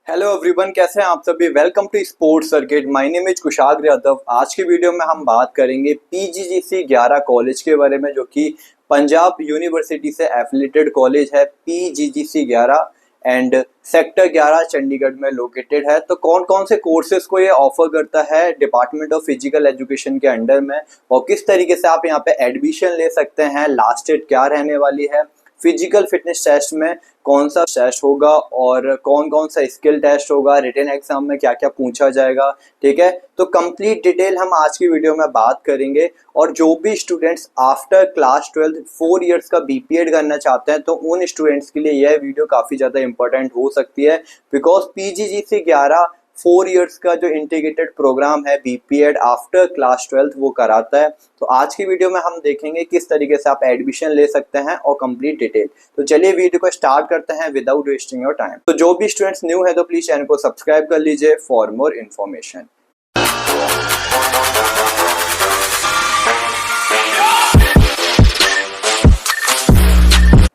Hello everyone, कैसे हैं आप सभी। Welcome to sports circuit. My name is Kushagra Yadav. आज की वीडियो में हम बात करेंगे पीजीजीसी 11 कॉलेज के बारे में, जो कि पंजाब यूनिवर्सिटी से एफिलेटेड कॉलेज है। पीजीजीसी 11 एंड सेक्टर 11 चंडीगढ़ में लोकेटेड है। तो कौन कौन से कोर्सेज को ये ऑफर करता है डिपार्टमेंट ऑफ फिजिकल एजुकेशन के अंडर में, और किस तरीके से आप यहाँ पे एडमिशन ले सकते हैं, लास्ट डेट क्या रहने वाली है, फिजिकल फिटनेस टेस्ट में कौन सा टेस्ट होगा और कौन कौन सा स्किल टेस्ट होगा, रिटन एग्जाम में क्या क्या पूछा जाएगा। ठीक है, तो कंप्लीट डिटेल हम आज की वीडियो में बात करेंगे। और जो भी स्टूडेंट्स आफ्टर क्लास 12 4 इयर्स का बीपीएड करना चाहते हैं, तो उन स्टूडेंट्स के लिए यह वीडियो काफ़ी ज़्यादा इंपॉर्टेंट हो सकती है, बिकॉज पीजीजीसी 11 4 इयर्स का जो इंटीग्रेटेड प्रोग्राम है बीपीएड आफ्टर क्लास 12 वो कराता है। तो आज की वीडियो में हम देखेंगे किस तरीके से आप एडमिशन ले सकते हैं और कंप्लीट डिटेल। तो चलिए वीडियो को स्टार्ट करते हैं विदाउट वेस्टिंग योर टाइम। तो जो भी स्टूडेंट्स न्यू है तो प्लीज चैनल को सब्सक्राइब कर लीजिए फॉर मोर इन्फॉर्मेशन।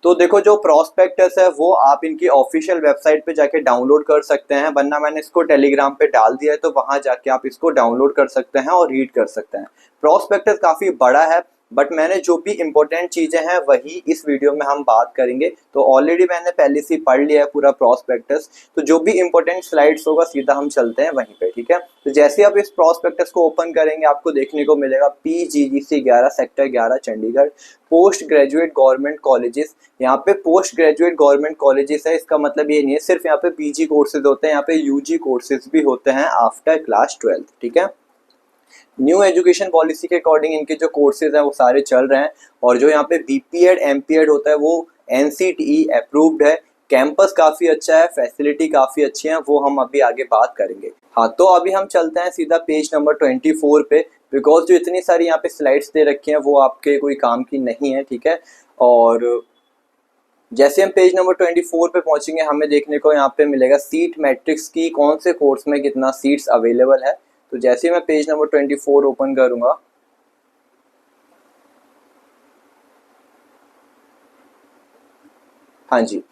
तो देखो, जो प्रॉस्पेक्टस है वो आप इनकी ऑफिशियल वेबसाइट पे जाके डाउनलोड कर सकते हैं, वरना मैंने इसको टेलीग्राम पे डाल दिया है, तो वहां जाके आप इसको डाउनलोड कर सकते हैं और रीड कर सकते हैं। प्रॉस्पेक्टस काफी बड़ा है, बट मैंने जो भी इंपॉर्टेंट चीजें हैं वही इस वीडियो में हम बात करेंगे। तो ऑलरेडी मैंने पहले से पढ़ लिया है पूरा प्रॉस्पेक्टस, तो जो भी इंपॉर्टेंट स्लाइड्स होगा सीधा हम चलते हैं वहीं पे। ठीक है, तो जैसे आप इस प्रॉस्पेक्टस को ओपन करेंगे आपको देखने को मिलेगा पीजीजीसी 11 sector 11 Chandigarh post graduate government colleges. यहाँ पे पोस्ट ग्रेजुएट गवर्नमेंट कॉलेजेस है, इसका मतलब ये नहीं है सिर्फ यहाँ पे पीजी कोर्सेज होते हैं, यहाँ पे यूजी कोर्सेज भी होते हैं आफ्टर क्लास 12। ठीक है, न्यू एजुकेशन पॉलिसी के अकॉर्डिंग इनके जो कोर्सेज हैं वो सारे चल रहे हैं, और जो यहाँ पे बीपीएड एमपीएड होता है वो एनसीटीई अप्रूव्ड है। कैंपस काफ़ी अच्छा है, फैसिलिटी काफ़ी अच्छी है, वो हम अभी आगे बात करेंगे। हाँ, तो अभी हम चलते हैं सीधा पेज नंबर 24 पे, बिकॉज जो इतनी सारी यहाँ पे स्लाइड्स दे रखी हैं वो आपके कोई काम की नहीं है। ठीक है, और जैसे हम पेज नंबर 24 पे पहुंचेंगे हमें देखने को यहाँ पे मिलेगा सीट मैट्रिक्स की, कौन से कोर्स में कितना सीट्स अवेलेबल है। तो जैसे मैं पेज नंबर 24 ओपन करूंगा, हाँ जी,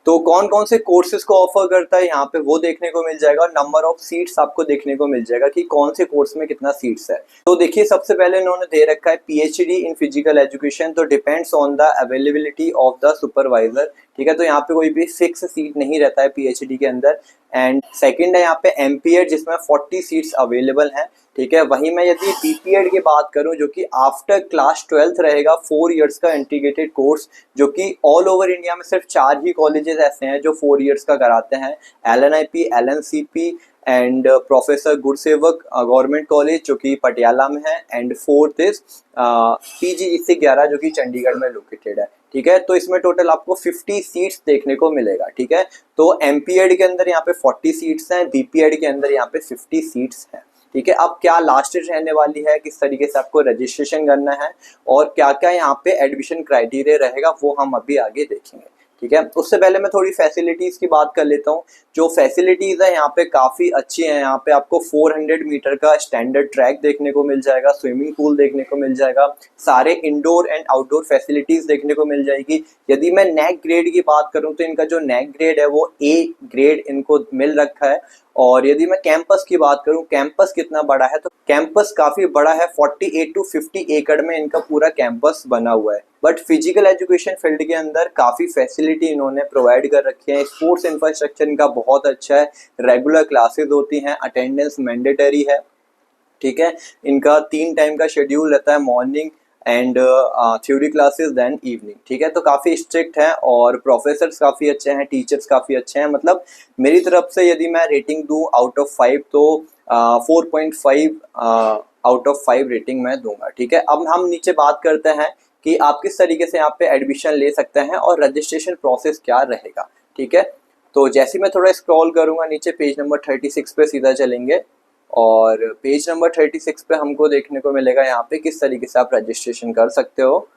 तो कौन कौन से कोर्सेज को ऑफर करता है यहाँ पे वो देखने को मिल जाएगा। नंबर ऑफ सीट्स आपको देखने को मिल जाएगा कि कौन से कोर्स में कितना सीट्स है। तो देखिए, सबसे पहले इन्होंने दे रखा है पीएचडी इन फिजिकल एजुकेशन, तो depends on the availability of the supervisor. ठीक है, तो यहाँ पे कोई भी फिक्स सीट नहीं रहता है पीएचडी के अंदर। एंड सेकंड है यहाँ पे एमपीएड, जिसमें 40 सीट्स अवेलेबल हैं। ठीक है, वहीं मैं यदि बीपीएड की बात करूं जो कि आफ्टर क्लास 12 रहेगा 4 इयर्स का इंटीग्रेटेड कोर्स, जो कि ऑल ओवर इंडिया में सिर्फ 4 ही कॉलेजेस ऐसे हैं जो 4 इयर्स का कराते हैं। LNIP, LNCP and professor Gursewak government college जो कि पटियाला में है, एंड फोर्थ इज पीजीजीसी 11 जो कि चंडीगढ़ में लोकेटेड है। ठीक है, तो इसमें टोटल आपको 50 सीट्स देखने को मिलेगा। ठीक है, तो एमपीएड के अंदर यहाँ पे 40 सीट्स हैं, बीपीएड के अंदर यहाँ पे 50 सीट्स हैं। ठीक है, अब क्या लास्ट डेट रहने वाली है, किस तरीके से आपको रजिस्ट्रेशन करना है और क्या क्या यहाँ पे एडमिशन क्राइटेरिया रहेगा वो हम अभी आगे देखेंगे। ठीक है, उससे पहले मैं थोड़ी फैसिलिटीज़ की बात कर लेता हूँ। जो फैसिलिटीज़ है यहाँ पे काफ़ी अच्छी हैं। यहाँ पे आपको 400 मीटर का स्टैंडर्ड ट्रैक देखने को मिल जाएगा, स्विमिंग पूल देखने को मिल जाएगा, सारे इंडोर एंड आउटडोर फैसिलिटीज़ देखने को मिल जाएगी। यदि मैं नैक ग्रेड की बात करूँ तो इनका जो नैक ग्रेड है वो ए ग्रेड इनको मिल रखा है। और यदि मैं कैंपस की बात करूं, कैंपस कितना बड़ा है, तो कैंपस काफी बड़ा है, 48 to 50 एकड़ में इनका पूरा कैंपस बना हुआ है। बट फिजिकल एजुकेशन फील्ड के अंदर काफी फैसिलिटी इन्होंने प्रोवाइड कर रखी है। स्पोर्ट्स इंफ्रास्ट्रक्चर इनका बहुत अच्छा है, रेगुलर क्लासेस होती हैं, अटेंडेंस मैंडेटरी है। ठीक है, इनका 3 टाइम का शेड्यूल रहता है, morning and theory classes then evening. ठीक है, तो काफ़ी स्ट्रिक्ट है और प्रोफेसर्स काफ़ी अच्छे हैं, टीचर्स काफ़ी अच्छे हैं। मतलब मेरी तरफ से यदि मैं रेटिंग दूं आउट ऑफ 5 तो 4.5 आउट ऑफ 5 रेटिंग मैं दूंगा। ठीक है, अब हम नीचे बात करते हैं कि आप किस तरीके से यहाँ पे एडमिशन ले सकते हैं और रजिस्ट्रेशन प्रोसेस क्या रहेगा। ठीक है, तो जैसे मैं थोड़ा स्क्रॉल करूँगा नीचे पेज नंबर 36 पे सीधा चलेंगे, और पेज नंबर 36 पे हमको देखने को मिलेगा यहाँ पे किस तरीके से आप रजिस्ट्रेशन कर सकते हो।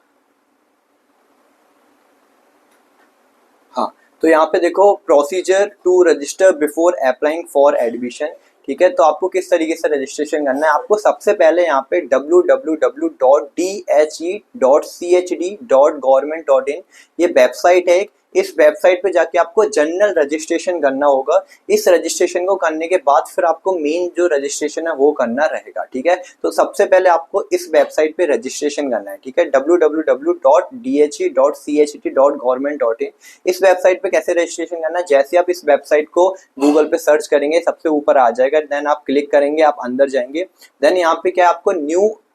हाँ, तो यहाँ पे देखो procedure to register before applying for admission. ठीक है, तो आपको किस तरीके से रजिस्ट्रेशन करना है, आपको सबसे पहले यहाँ पे www.dhe.chd.government.in ये वेबसाइट है, इस वेबसाइट पे जाके आपको जनरल रजिस्ट्रेशन करना होगा। इस रजिस्ट्रेशन को करने के बाद फिर आपको मेन जो रजिस्ट्रेशन है वो करना रहेगा, ठीक है। तो सबसे पहले आपको इस वेबसाइट पे रजिस्ट्रेशन करना है, ठीक है, www.dhe.chet.government.in। इस वेबसाइट पे कैसे रजिस्ट्रेशन करना है, जैसे आप इस वेबसाइट को गूगल पे सर्च करेंगे सबसे ऊपर आ जाएगा, देन आप क्लिक करेंगे, आप अंदर जाएंगे, देन यहाँ पे क्या आपको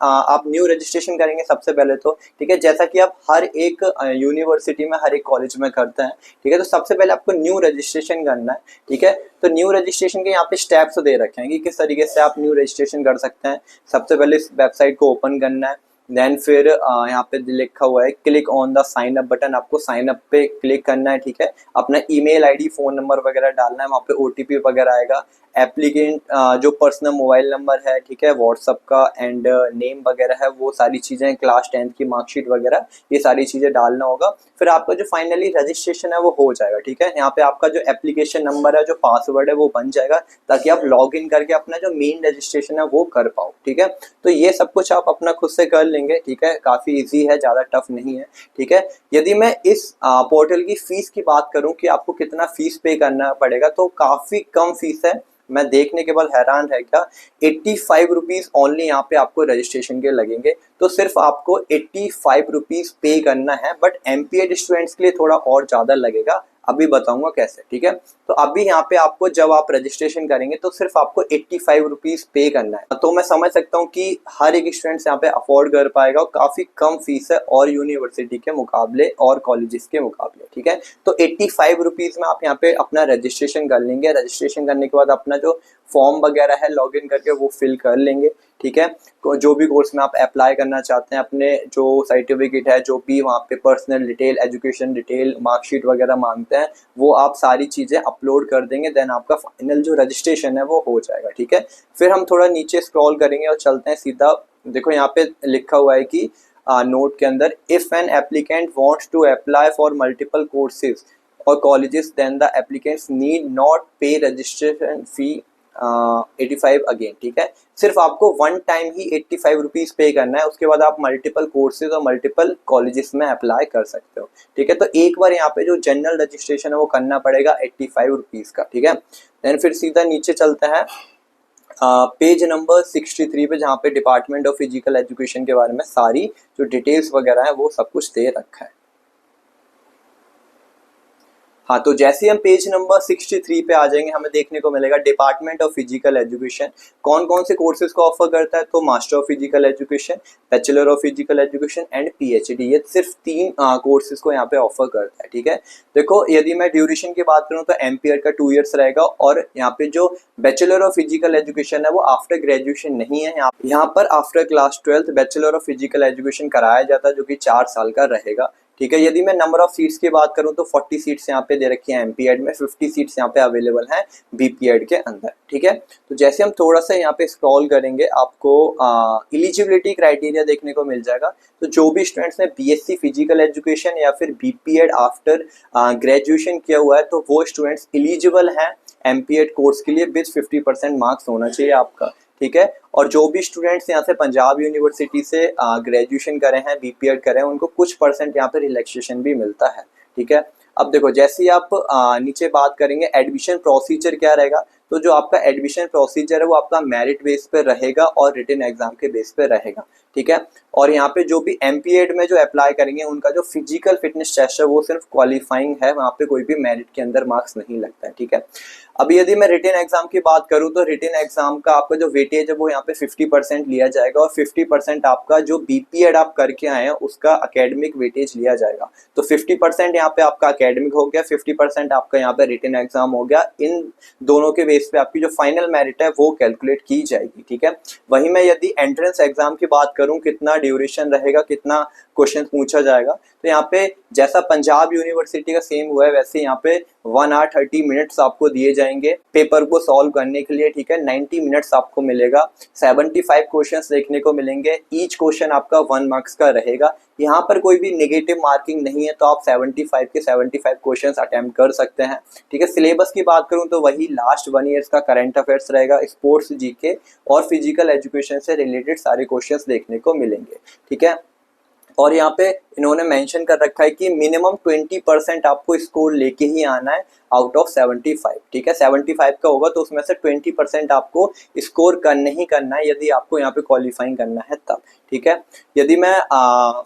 आप न्यू रजिस्ट्रेशन करेंगे सबसे पहले तो, ठीक है, जैसा कि आप हर एक यूनिवर्सिटी में हर एक कॉलेज में करते हैं, ठीक है। तो सबसे पहले आपको न्यू रजिस्ट्रेशन करना है, ठीक है। तो न्यू रजिस्ट्रेशन के यहाँ पे स्टेप्स दे रखे हैं कि किस तरीके से आप न्यू रजिस्ट्रेशन कर सकते हैं। सबसे पहले इस वेबसाइट को ओपन करना है, देन फिर यहाँ पे लिखा हुआ है click on the sign up button, आपको साइन अप पे क्लिक करना है, ठीक है। अपना ईमेल आईडी फोन नंबर वगैरह डालना है, वहाँ पे ओटीपी वगैरह आएगा, एप्लीकेंट जो पर्सनल मोबाइल नंबर है, ठीक है, व्हाट्सअप का एंड नेम वगैरह है, वो सारी चीज़ें, क्लास 10th की मार्कशीट वगैरह, ये सारी चीज़ें डालना होगा। फिर आपका जो फाइनली रजिस्ट्रेशन है वो हो जाएगा, ठीक है। यहाँ पे आपका जो एप्लीकेशन नंबर है, जो पासवर्ड है वो बन जाएगा, ताकि आप लॉग इन करके अपना जो मेन रजिस्ट्रेशन है वो कर पाओ, ठीक है। तो ये सब कुछ आप अपना खुद से कर लेंगे, ठीक है, काफ़ी ईजी है, ज़्यादा टफ नहीं है, ठीक है। यदि मैं इस पोर्टल की फ़ीस की बात करूँ कि आपको कितना फ़ीस पे करना पड़ेगा, तो काफ़ी कम फीस है, मैं देखने के बाद हैरान रह गया। 85 रुपीज़ ओनली यहाँ पे आपको रजिस्ट्रेशन के लगेंगे, तो सिर्फ आपको 85 रुपीज़ पे करना है। बट एमपीएड स्टूडेंट्स के लिए थोड़ा और ज़्यादा लगेगा, अभी बताऊंगा कैसे, ठीक है। तो अभी यहाँ पे आपको जब आप रजिस्ट्रेशन करेंगे तो सिर्फ आपको 85 रुपीज़ पे करना है। तो मैं समझ सकता हूँ कि हर एक स्टूडेंट्स यहाँ पे अफोर्ड कर पाएगा, और काफ़ी कम फीस है और यूनिवर्सिटी के मुकाबले और कॉलेजेस के मुकाबले, ठीक है। तो 85 रुपीज़ में आप यहाँ पे अपना रजिस्ट्रेशन कर लेंगे। रजिस्ट्रेशन करने के बाद अपना जो फॉर्म वगैरह है लॉग इन करके वो फिल कर लेंगे, ठीक है। जो भी कोर्स में आप अप्लाई करना चाहते हैं, अपने जो सर्टिफिकेट है, जो भी वहाँ पे personal detail, education detail, marksheet वगैरह मांगते हैं, वो आप सारी चीज़ें अपलोड कर देंगे, देन आपका फाइनल जो रजिस्ट्रेशन है वो हो जाएगा, ठीक है। फिर हम थोड़ा नीचे स्क्रॉल करेंगे और चलते हैं सीधा, देखो यहाँ पे लिखा हुआ है कि नोट के अंदर, if an applicant wants to apply for multiple courses और colleges, then the applicants need not pay registration fee 85 again, ठीक है। सिर्फ आपको वन टाइम ही 85 रुपीज़ पे करना है, उसके बाद आप मल्टीपल कोर्सेज और मल्टीपल कॉलेजेस में अप्लाई कर सकते हो, ठीक है। तो एक बार यहाँ पे जो जनरल रजिस्ट्रेशन है वो करना पड़ेगा 85 रुपीज़ का, ठीक है। देन फिर सीधा नीचे चलते हैं पेज नंबर 63 पे, जहाँ पे डिपार्टमेंट ऑफ फिजिकल एजुकेशन के बारे में सारी जो डिटेल्स वगैरह है वो सब कुछ दे रखा है। हाँ, तो जैसे हम पेज नंबर 63 पे आ जाएंगे, हमें देखने को मिलेगा डिपार्टमेंट ऑफ फिजिकल एजुकेशन कौन कौन से कोर्सेज को ऑफर करता है। तो master of physical education, bachelor of physical education and PhD, ये सिर्फ 3 कोर्सेज को यहाँ पे ऑफर करता है, ठीक है। देखो, यदि मैं ड्यूरेशन की बात करूँ तो एमपीएड का 2 ईयर्स रहेगा, और यहाँ पे जो बैचलर ऑफ फिजिकल एजुकेशन है वो आफ्टर ग्रेजुएशन नहीं है, यहाँ पर after class 12 bachelor of physical education कराया जाता है, जो कि 4 साल का रहेगा, ठीक है। यदि मैं नंबर ऑफ सीट्स की बात करूं तो 40 सीट्स यहाँ पे दे रखी हैं एमपीएड में, 50 सीट्स यहाँ पे अवेलेबल हैं बीपीएड के अंदर, ठीक है। तो जैसे हम थोड़ा सा यहाँ पे स्क्रॉल करेंगे, आपको एलिजिबिलिटी क्राइटेरिया देखने को मिल जाएगा। तो जो भी स्टूडेंट्स ने बीएससी फिजिकल एजुकेशन या फिर बीपीएड आफ्टर ग्रेजुएशन किया हुआ है, तो वो स्टूडेंट्स एलिजिबल हैं एमपीएड कोर्स के लिए, विद 50% मार्क्स होना चाहिए आपका, ठीक है। और जो भी स्टूडेंट्स यहाँ से पंजाब यूनिवर्सिटी से ग्रेजुएशन करे हैं, बीपीएड करे हैं, उनको कुछ परसेंट यहाँ पे रिलैक्सेशन भी मिलता है, ठीक है। अब देखो, जैसे ही आप नीचे बात करेंगे एडमिशन प्रोसीजर क्या रहेगा, तो जो आपका एडमिशन प्रोसीजर है वो आपका मेरिट बेस पे रहेगा और रिटन एग्जाम के बेस पे रहेगा, ठीक है। और यहाँ पे जो भी एमपीएड में जो अप्लाई करेंगे उनका जो फिजिकल फिटनेस टेस्ट है वो सिर्फ क्वालिफाइंग है, वहाँ पे कोई भी मेरिट के अंदर मार्क्स नहीं लगता है, ठीक है। अभी यदि मैं रिटन एग्जाम की बात करूँ तो रिटन एग्जाम का आपका जो वेटेज है वो यहाँ पे 50% लिया जाएगा, और 50% आपका जो बीपीएड आप करके आए हैं उसका अकेडमिक वेटेज लिया जाएगा। तो 50% यहाँ पे आपका अकेडमिक हो गया, 50% आपका यहाँ पे रिटन एग्जाम हो गया। इन दोनों के बेस पे आपकी जो फाइनल मेरिट है वो कैलकुलेट की जाएगी, ठीक है। वहीं मैं यदि एंट्रेंस एग्जाम की बात करूँ, कितना ड्यूरेशन रहेगा, कितना क्वेश्चन पूछा जाएगा, तो यहाँ पे जैसा पंजाब यूनिवर्सिटी का सेम हुआ है वैसे यहाँ पे 1 hour 30 मिनट्स आपको दिए जाएंगे पेपर को सॉल्व करने के लिए, ठीक है। 90 मिनट्स आपको मिलेगा, 75 क्वेश्चंस देखने को मिलेंगे, ईच क्वेश्चन आपका 1 मार्क्स का रहेगा। यहाँ पर कोई भी नेगेटिव मार्किंग नहीं है, तो आप 75 के 75 क्वेश्चंस अटेम्प्ट कर सकते हैं, ठीक है। सिलेबस की बात करूँ तो वही लास्ट 1 ईयर्स का करंट अफेयर्स रहेगा, स्पोर्ट्स, जीके और फिजिकल एजुकेशन से रिलेटेड सारे क्वेश्चंस देखने को मिलेंगे, ठीक है। और यहाँ पे इन्होंने मेंशन कर रखा है कि मिनिमम 20% आपको स्कोर लेके ही आना है आउट ऑफ 75। ठीक है, 75 का होगा तो उसमें से 20% आपको स्कोर करना ही करना है यदि आपको यहाँ पे क्वालिफाइंग करना है तब। ठीक है, यदि मैं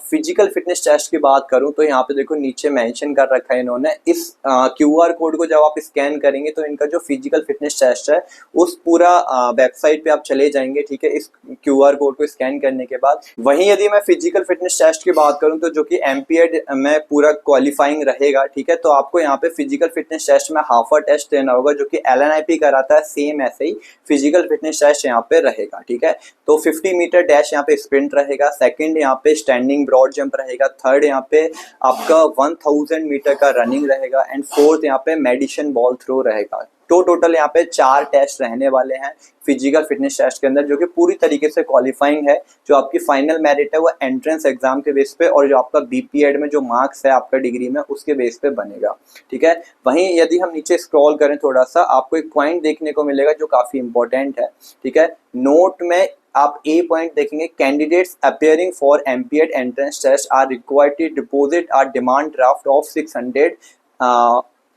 फिजिकल फिटनेस टेस्ट की बात करूं तो यहाँ पे देखो नीचे मेंशन कर रखा है इन्होंने, इस QR कोड को जब आप स्कैन करेंगे तो इनका जो फिजिकल फिटनेस टेस्ट है उस पूरा वेबसाइट पे आप चले जाएंगे। ठीक है, इस QR कोड को स्कैन करने के बाद वहीं यदि मैं फिजिकल फिटनेस टेस्ट की बात करूं तो जो कि एमपीएड में पूरा क्वालिफाइंग रहेगा। ठीक है, तो आपको यहाँ पे फिजिकल फिटनेस टेस्ट में हाफा टेस्ट देना होगा जो कि LNIP कराता है, सेम ऐसे ही फिजिकल फिटनेस टेस्ट यहाँ पे रहेगा। ठीक है, तो 50 मीटर डैश यहाँ पे स्प्रिंट रहेगा, सेकंड यहाँ पे स्टैंडिंग ब्रॉड जंप रहेगा, थर्ड यहाँ पे आपका 1000 मीटर का रनिंग रहेगा एंड फोर्थ यहाँ पे मेडिसिन बॉल थ्रो रहेगा। तो टोटल यहाँ पे 4 टेस्ट रहने वाले हैं फिजिकल फिटनेस टेस्ट के अंदर, जो कि पूरी तरीके से क्वालिफाइंग है। जो आपकी फाइनल मेरिट है वो एंट्रेंस एग्जाम के बेस पे और जो आपका बीपीएड में जो मार्क्स है आपका डिग्री में उसके बेस पे बनेगा। ठीक है, वहीं यदि हम नीचे स्क्रॉल करें थोड़ा सा, आपको एक पॉइंट देखने को मिलेगा जो काफी इंपॉर्टेंट है। ठीक है, नोट में आप ए पॉइंट देखेंगे, candidates appearing for MPEd entrance test are required to deposit are demand draft of 600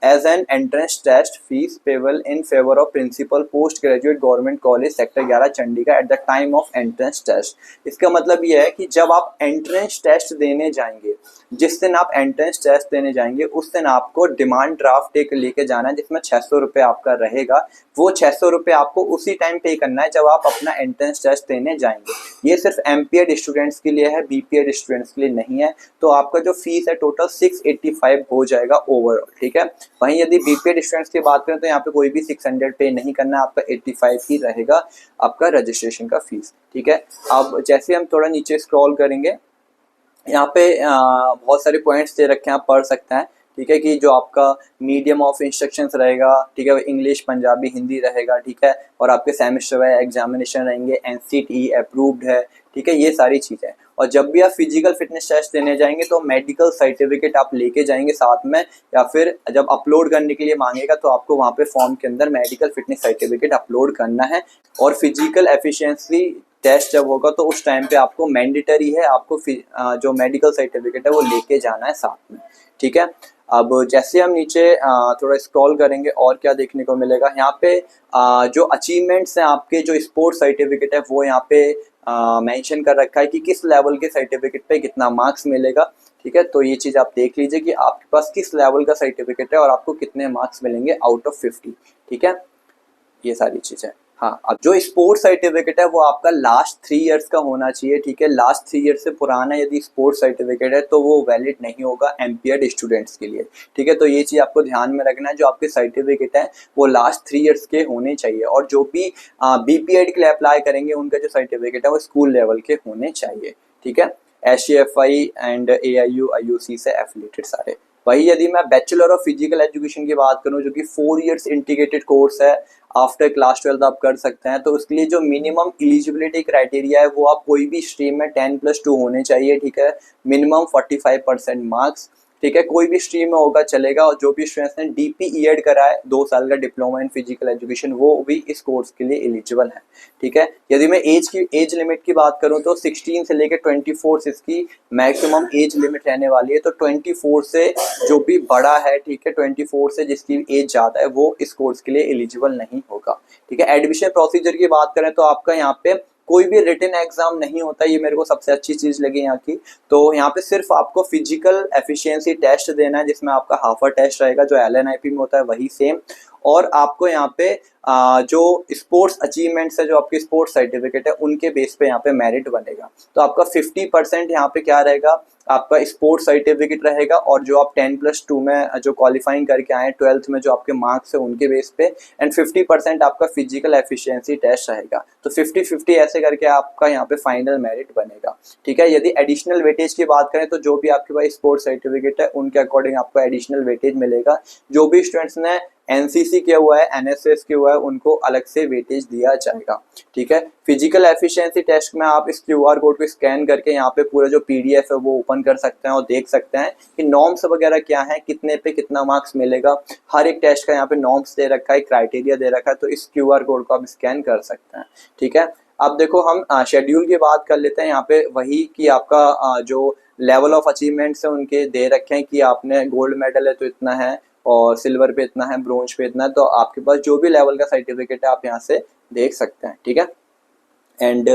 as an entrance test fees payable in favor of principal post graduate government college sector 11 Chandigarh at the time of entrance test। इसका मतलब ये है कि जब आप entrance test देने जाएंगे, जिस दिन आप एंट्रेंस टेस्ट देने जाएंगे उस दिन आपको डिमांड ड्राफ्ट एक लेके जाना है जिसमें 600 रुपये आपका रहेगा। वो 600 रुपये आपको उसी टाइम पे करना है जब आप अपना एंट्रेंस टेस्ट देने जाएंगे। ये सिर्फ एमपीएड स्टूडेंट्स के लिए है, बीपीएड स्टूडेंट्स के लिए नहीं है। तो आपका जो फीस है टोटल 685 हो जाएगा ओवरऑल। ठीक है, वहीं यदि बीपीएड स्टूडेंट्स की बात करें तो यहाँ पे कोई भी 600 पे नहीं करना है, आपका 85 ही रहेगा आपका रजिस्ट्रेशन का फीस। ठीक है, अब जैसे हम थोड़ा नीचे स्क्रॉल करेंगे, यहाँ पे बहुत सारे पॉइंट्स दे रखे हैं, आप पढ़ सकते हैं। ठीक है, कि जो आपका मीडियम ऑफ इंस्ट्रक्शंस रहेगा, ठीक है, इंग्लिश पंजाबी हिंदी रहेगा। ठीक है, और आपके सेमेस्टर वाइज एग्जामिनेशन रहेंगे, NCTE अप्रूव्ड है। ठीक है, ये सारी चीज़ें। और जब भी आप फिजिकल फिटनेस टेस्ट देने जाएंगे तो मेडिकल सर्टिफिकेट आप लेके जाएंगे साथ में, या फिर जब अपलोड करने के लिए मांगेगा तो आपको वहाँ पे फॉर्म के अंदर मेडिकल फिटनेस सर्टिफिकेट अपलोड करना है। और फिजिकल एफिशिएंसी टेस्ट जब होगा तो उस टाइम पे आपको मैंडेटरी है, आपको जो मेडिकल सर्टिफिकेट है वो लेके जाना है साथ में। ठीक है, अब जैसे हम नीचे थोड़ा स्क्रॉल करेंगे और क्या देखने को मिलेगा, यहाँ पे जो अचीवमेंट्स हैं आपके, जो स्पोर्ट्स सर्टिफिकेट है वो यहाँ पे मेंशन कर रखा है कि किस लेवल के सर्टिफिकेट पे कितना मार्क्स मिलेगा। ठीक है, तो ये चीज़ आप देख लीजिए कि आपके पास किस लेवल का सर्टिफिकेट है और आपको कितने मार्क्स मिलेंगे आउट ऑफ 50। ठीक है, ये सारी चीज़ें। हाँ, अब जो स्पोर्ट्स सर्टिफिकेट है वो आपका लास्ट 3 इयर्स का होना चाहिए। ठीक है, लास्ट 3 ईयर से पुराना यदि स्पोर्ट्स सर्टिफिकेट है तो वो वैलिड नहीं होगा एमपीएड स्टूडेंट्स के लिए। ठीक है, तो ये चीज़ आपको ध्यान में रखना है, जो आपके सर्टिफिकेट है वो लास्ट 3 इयर्स के होने चाहिए। और जो भी बीपीएड के लिए अप्लाई करेंगे उनका जो सर्टिफिकेट है वो स्कूल लेवल के होने चाहिए। ठीक है, SCFI एंड AIU IUC से एफिलिएटेड सारे। वही यदि मैं बैचलर ऑफ फिजिकल एजुकेशन की बात करूं जो कि 4 इयर्स इंटीग्रेटेड कोर्स है, आफ्टर क्लास 12 आप कर सकते हैं, तो उसके लिए जो मिनिमम एलिजिबिलिटी क्राइटेरिया है वो आप कोई भी स्ट्रीम में 10+2 होने चाहिए। ठीक है, मिनिमम 45% मार्क्स। ठीक है, कोई भी स्ट्रीम में होगा चलेगा। और जो भी स्टूडेंट्स ने DPED करा है 2 साल का डिप्लोमा इन फिजिकल एजुकेशन, वो भी इस कोर्स के लिए एलिजिबल है। ठीक है, यदि मैं एज लिमिट की बात करूं तो 16 से लेकर 24 इसकी मैक्सिमम एज लिमिट रहने वाली है। तो 24 से जो भी बड़ा है, ठीक है, 24 से जिसकी एज ज़्यादा है वो इस कोर्स के लिए एलिजिबल नहीं होगा। ठीक है, एडमिशन प्रोसीजर की बात करें तो आपका यहाँ पे कोई भी रिटन एग्जाम नहीं होता, ये मेरे को सबसे अच्छी चीज़ लगी यहाँ की। तो यहाँ पे सिर्फ आपको फिजिकल एफिशिएंसी टेस्ट देना है जिसमें आपका हाफा टेस्ट रहेगा, जो LNIP में होता है वही सेम। और आपको यहाँ पे जो स्पोर्ट्स अचीवमेंट्स है, जो आपके स्पोर्ट्स सर्टिफिकेट है, उनके बेस पे यहाँ पे मेरिट बनेगा। तो आपका 50% यहाँ पे क्या रहेगा, आपका स्पोर्ट्स सर्टिफिकेट रहेगा। और जो आप 10+2 में जो क्वालिफाइंग करके आए 12th में जो आपके मार्क्स है उनके बेस पे, एंड 50% आपका फिजिकल एफिशिएंसी टेस्ट रहेगा। तो 50-50 ऐसे करके आपका यहाँ पे फाइनल मेरिट बनेगा। ठीक है, यदि एडिशनल वेटेज की बात करें तो जो भी आपके पास स्पोर्ट्स सर्टिफिकेट है उनके अकॉर्डिंग आपको एडिशनल वेटेज मिलेगा। जो भी स्टूडेंट्स ने NCC किया हुआ है, NSS किया हुआ है, उनको अलग से वेटेज दिया जाएगा। ठीक है, फिजिकल एफिशिएंसी टेस्ट में आप इस QR कोड को स्कैन करके यहाँ पे पूरा जो PDF है वो ओपन कर सकते हैं और देख सकते हैं कि नॉर्म्स वगैरह क्या है, कितने पे कितना मार्क्स मिलेगा। हर एक टेस्ट का यहाँ पे नॉर्म्स दे रखा है, क्राइटेरिया दे रखा है, तो इस QR कोड को आप स्कैन कर सकते हैं। ठीक है, अब देखो हम शेड्यूल की बात कर लेते हैं। यहाँ पे वही कि आपका जो लेवल ऑफ अचीवमेंट से उनके दे रखे हैं कि आपने गोल्ड मेडल है तो इतना है, और सिल्वर पे इतना है, ब्रोंज पे इतना है, तो आपके पास जो भी लेवल का सर्टिफिकेट है आप यहाँ से देख सकते हैं, ठीक है। एंड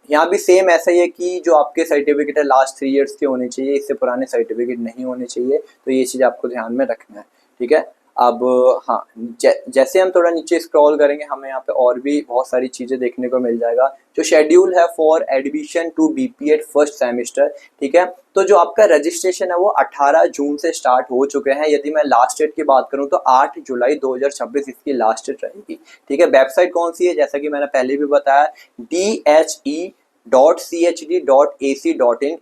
यहाँ भी सेम ऐसा ही है कि जो आपके सर्टिफिकेट है लास्ट 3 ईयर्स के होने चाहिए, इससे पुराने सर्टिफिकेट नहीं होने चाहिए, तो ये चीज़ आपको ध्यान में रखना है, ठीक है। अब हाँ, जैसे हम थोड़ा नीचे स्क्रॉल करेंगे हमें यहाँ पे और भी बहुत सारी चीज़ें देखने को मिल जाएगा। जो शेड्यूल है for admission to BPEd first semester, ठीक है, तो जो आपका रजिस्ट्रेशन है वो 18 जून से स्टार्ट हो चुके हैं। यदि मैं लास्ट डेट की बात करूं तो 8 जुलाई 2026 इसकी लास्ट डेट रहेगी, ठीक है। वेबसाइट कौन सी है, जैसा कि मैंने पहले भी बताया, DHE.CHD.AC.in,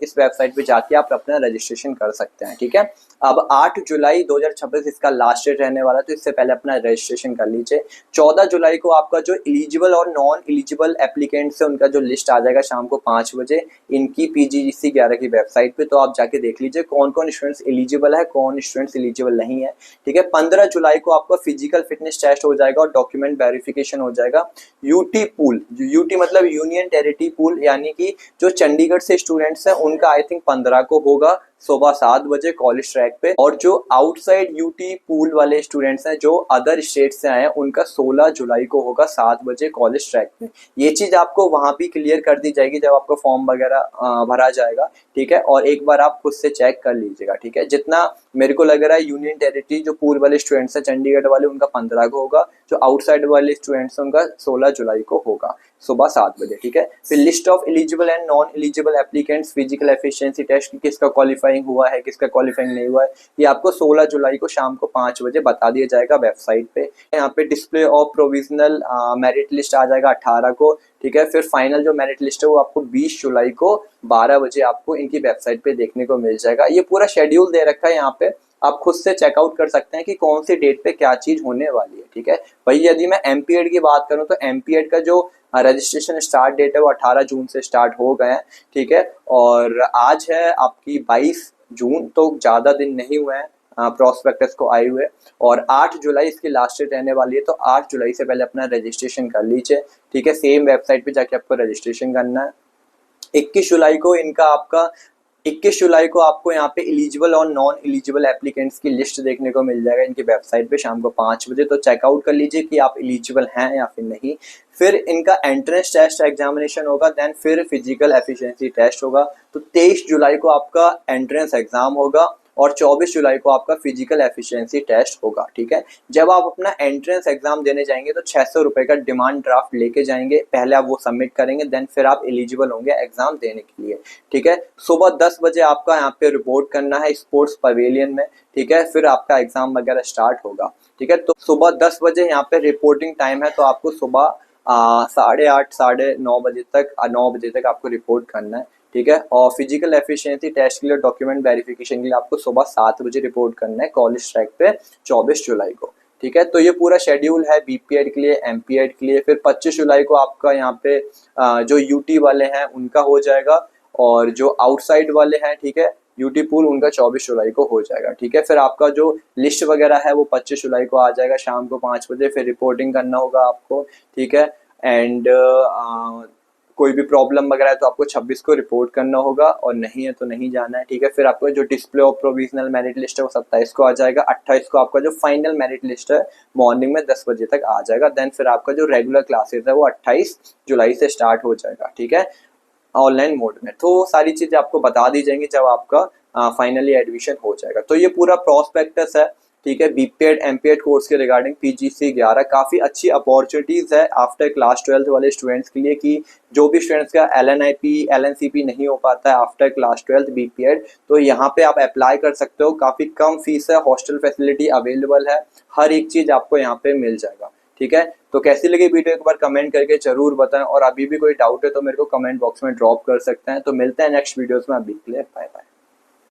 इस वेबसाइट पे जाके आप अपना रजिस्ट्रेशन कर सकते हैं, ठीक है। अब 8 जुलाई 2026 इसका लास्ट डेट रहने वाला है, तो इससे पहले अपना रजिस्ट्रेशन कर लीजिए। 14 जुलाई को आपका जो एलिजिबल और नॉन एलिजिबल एप्लीकेंट्स है उनका जो लिस्ट आ जाएगा शाम को 5 बजे इनकी PGGC 11 की वेबसाइट पे, तो आप जाके देख लीजिए कौन कौन स्टूडेंट्स एलिजिबल है, कौन स्टूडेंट्स एलिजिबल नहीं है, ठीक है। 15 जुलाई को आपका फिजिकल फिटनेस टेस्ट हो जाएगा और डॉक्यूमेंट वेरिफिकेशन हो जाएगा। यूटी पूल, यूटी मतलब यूनियन टेरिटरी पूल, यानी कि जो चंडीगढ़ से स्टूडेंट्स हैं उनका आई थिंक 15 को होगा सुबह 7 बजे कॉलेज ट्रैक पे, और जो आउटसाइड यूटी पूल वाले स्टूडेंट्स हैं जो अदर स्टेट से आए हैं उनका 16 जुलाई को होगा 7 बजे कॉलेज ट्रैक पे। ये चीज आपको वहां भी क्लियर कर दी जाएगी जब आपका फॉर्म वगैरह भरा जाएगा, ठीक है। और एक बार आप खुद से चेक कर लीजिएगा, ठीक है। जितना मेरे को लग रहा है यूनियन टेरिटरी जो पूल वाले स्टूडेंट्स हैं चंडीगढ़ वाले उनका 15 को होगा, जो आउटसाइड वाले स्टूडेंट्स हैं उनका 16 जुलाई को होगा सुबह 7 बजे, ठीक है। फिर list of eligible and non eligible applicants physical efficiency test, किसका क्वालिफाइंग हुआ है किसका क्वालिफाइंग नहीं हुआ है, ये आपको 16 जुलाई को शाम को 5 बजे बता दिया जाएगा वेबसाइट पे। यहाँ पे display of provisional merit list आ जाएगा 18 को, ठीक है। फिर फाइनल जो मेरिट लिस्ट है वो आपको 20 जुलाई को 12 बजे आपको इनकी वेबसाइट पे देखने को मिल जाएगा। ये पूरा शेड्यूल दे रखा है यहाँ पे, आप खुद से चेकआउट कर सकते हैं कि कौन सी डेट पे क्या चीज होने वाली है, ठीक है। वही यदि मैं एमपीएड की बात करूं तो एमपीएड का जो रजिस्ट्रेशन स्टार्ट डेट है वो 18 जून से स्टार्ट हो गए हैं, ठीक है। और आज है आपकी 22 जून, तो ज़्यादा दिन नहीं हुए हैं प्रोस्पेक्टस को आए हुए, और 8 जुलाई इसकी लास्ट डेट रहने वाली है, तो 8 जुलाई से पहले अपना रजिस्ट्रेशन कर लीजिए, ठीक है। सेम वेबसाइट पे जाके आपको रजिस्ट्रेशन करना है। 21 जुलाई को इनका आपका 21 जुलाई को आपको यहाँ पे एलिजिबल और नॉन एलिजिबल एप्लीकेंट्स की लिस्ट देखने को मिल जाएगा इनकी वेबसाइट पे शाम को 5 बजे, तो चेकआउट कर लीजिए कि आप एलिजिबल हैं या फिर नहीं। फिर इनका एंट्रेंस टेस्ट एग्जामिनेशन होगा, देन फिर फिजिकल एफिशिएंसी टेस्ट होगा, तो 23 जुलाई को आपका एंट्रेंस एग्जाम होगा और 24 जुलाई को आपका फिजिकल एफिशिएंसी टेस्ट होगा, ठीक है। जब आप अपना एंट्रेंस एग्जाम देने जाएंगे तो 600 रुपए का डिमांड ड्राफ्ट लेके जाएंगे, पहले आप वो सबमिट करेंगे, देन फिर आप एलिजिबल होंगे एग्जाम देने के लिए, ठीक है। सुबह 10 बजे आपका यहाँ पे रिपोर्ट करना है स्पोर्ट्स पवेलियन में, ठीक है। फिर आपका एग्जाम वगैरह स्टार्ट होगा, ठीक है। तो सुबह 10 बजे यहाँ पे रिपोर्टिंग टाइम है, तो आपको सुबह 8:30 9:30 बजे तक 9 बजे तक आपको रिपोर्ट करना है, ठीक है। और फिजिकल एफिशिएंसी टेस्ट के लिए डॉक्यूमेंट वेरिफिकेशन के लिए आपको सुबह 7 बजे रिपोर्ट करना है कॉलेज ट्रैक पे 24 जुलाई को, ठीक है। तो ये पूरा शेड्यूल है बीपीएड के लिए, एमपीएड के लिए। फिर 25 जुलाई को आपका यहाँ पे जो यूटी वाले हैं उनका हो जाएगा, और जो आउटसाइड वाले हैं, ठीक है, यूटी पूल, उनका 24 जुलाई को हो जाएगा, ठीक है। फिर आपका जो लिस्ट वगैरह है वो 25 जुलाई को आ जाएगा शाम को 5 बजे, फिर रिपोर्टिंग करना होगा आपको, ठीक है। एंड कोई भी प्रॉब्लम वगैरह है तो आपको 26 को रिपोर्ट करना होगा, और नहीं है तो नहीं जाना है, ठीक है। फिर आपको जो display of provisional merit list है वो 27 को आ जाएगा। 28 को आपका जो फाइनल मेरिट लिस्ट है मॉर्निंग में 10 बजे तक आ जाएगा। देन फिर आपका जो रेगुलर क्लासेस है वो 28 जुलाई से स्टार्ट हो जाएगा, ठीक है, ऑनलाइन मोड में। तो सारी चीज़ें आपको बता दी जाएंगी जब आपका फाइनली एडमिशन हो जाएगा। तो ये पूरा प्रोस्पेक्टस है, ठीक है, बीपीएड एमपीएड कोर्स के रिगार्डिंग PGC 11। काफ़ी अच्छी अपॉर्चुनिटीज़ है आफ्टर क्लास 12 वाले स्टूडेंट्स के लिए, कि जो भी स्टूडेंट्स का LNIP LNCP नहीं हो पाता है आफ्टर क्लास 12 बीपीएड, तो यहाँ पे आप अप्लाई कर सकते हो। काफ़ी कम फीस है, हॉस्टल फैसिलिटी अवेलेबल है, हर एक चीज़ आपको यहाँ पे मिल जाएगा, ठीक है। तो कैसी लगी वीडियो एक बार कमेंट करके जरूर बताएं, और अभी भी कोई डाउट है तो मेरे को कमेंट बॉक्स में ड्रॉप कर सकते हैं। तो मिलते हैं नेक्स्ट वीडियोस में, अभी के लिए बाय बाय।